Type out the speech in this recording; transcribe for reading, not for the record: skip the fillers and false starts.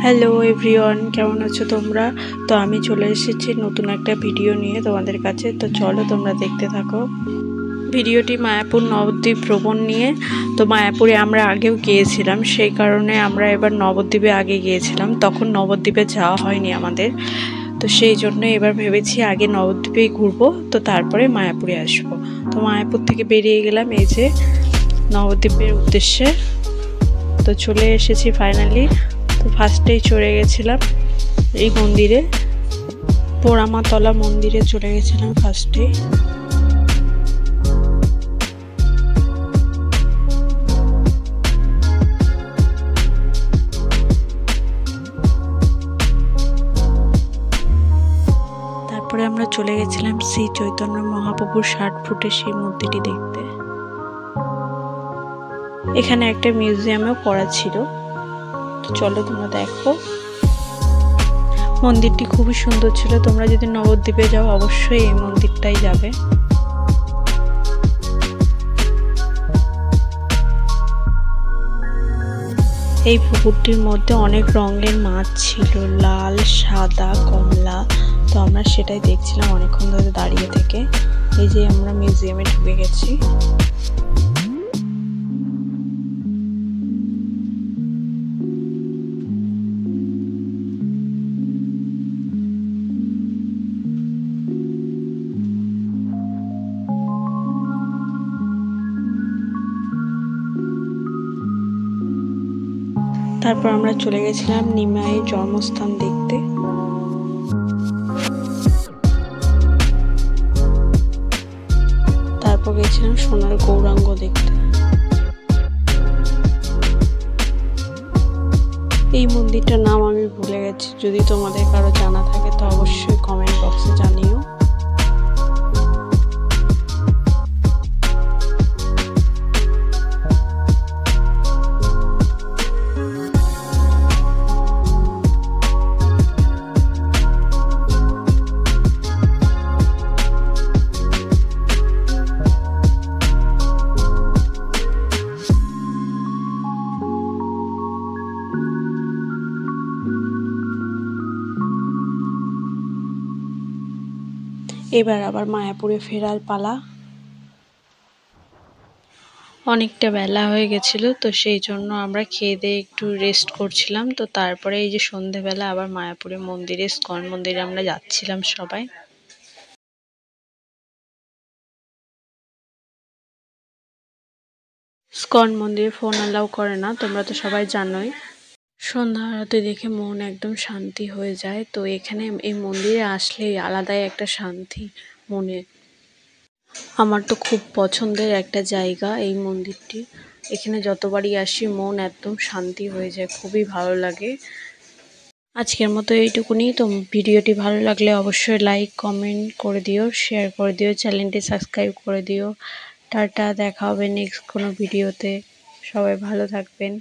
Hello everyone, কেমন আছো তোমরা? তো আমি চলে এসেছি নতুন একটা ভিডিও নিয়ে তোমাদের কাছে। তো চলো তোমরা দেখতে থাকো। ভিডিওটি মায়াপুর নবদ্বীপ ভ্রমণ নিয়ে। তো মায়াপুরে আমরা আগেও গিয়েছিলাম, সেই কারণে আমরা এবার নবদ্বীপে আগে গিয়েছিলাম, তখন নবদ্বীপে যাওয়া হয়নি আমাদের। তো সেই জন্য এবার ভেবেছি আগে নবদ্বীপেই ঘুরবো, তো তারপরে মায়াপুরে আসবো। তো মায়াপুর থেকে বেরিয়ে গেলাম এই যে নবদ্বীপের উদ্দেশ্যে। তো চলে এসেছি ফাইনালি। তো ফার্স্টেই চলে গেছিলাম এই মন্দিরে, পোড়ামাতলা মন্দিরে চলে গেছিলাম ফার্স্টে। তারপরে আমরা চলে গেছিলাম শ্রী চৈতন্য মহাপ্রভুর ৬০ ফুটের সেই মূর্তিটি দেখতে। এখানে একটা মিউজিয়ামেও করা ছিল, তো চলো তোমরা দেখো। মন্দিরটি খুবই সুন্দর ছিল। তোমরা যদি নবদ্বীপে যাও অবশ্যই এই মন্দিরটাই যাবে। এই পুকুরটির মধ্যে অনেক রঙের মাছ ছিল, লাল, সাদা, কমলা। তো আমরা সেটাই দেখছিলাম অনেকক্ষণ ধরে দাঁড়িয়ে থেকে। এই যে আমরা মিউজিয়ামে ঢুকে গেছি। তারপর আমরা চলে গেছিলাম নিমাইয়ের জন্মস্থান দেখতে। তারপর গেছিলাম সোনার গৌরাঙ্গ দেখতে। এই মন্দিরটার নাম আমি ভুলে গেছি, যদি তোমাদের কারো জানা থাকে তো অবশ্যই কমেন্ট বক্সে জানিও। এবার আবার মায়াপুরে ফেরার পালা। অনেকটা বেলা হয়ে গেছিল, তো সেই জন্য আমরা খেয়ে দিয়ে একটু রেস্ট করছিলাম। তো তারপরে এই যে সন্ধেবেলা আবার মায়াপুরে মন্দিরে, ইস্কন মন্দিরে আমরা যাচ্ছিলাম সবাই। ইস্কন মন্দিরে ফোন অ্যালাউ করে না, তোমরা তো সবাই জানোই। সন্ধ্যা আরতি দেখে মন একদম শান্তি হয়ে যায়। তো এখানে এই মন্দিরে আসলেই আলাদাই একটা শান্তি মনে। আমার তো খুব পছন্দের একটা জায়গা এই মন্দিরটি। এখানে যতবারই আসি মন একদম শান্তি হয়ে যায়, খুবই ভালো লাগে। আজকের মতো এইটুকুনি। তো ভিডিওটি ভালো লাগলে অবশ্যই লাইক কমেন্ট করে দিও, শেয়ার করে দিও, চ্যানেলটি সাবস্ক্রাইব করে দিও। টাটা, দেখা হবে নেক্সট কোনো ভিডিওতে। সবাই ভালো থাকবেন।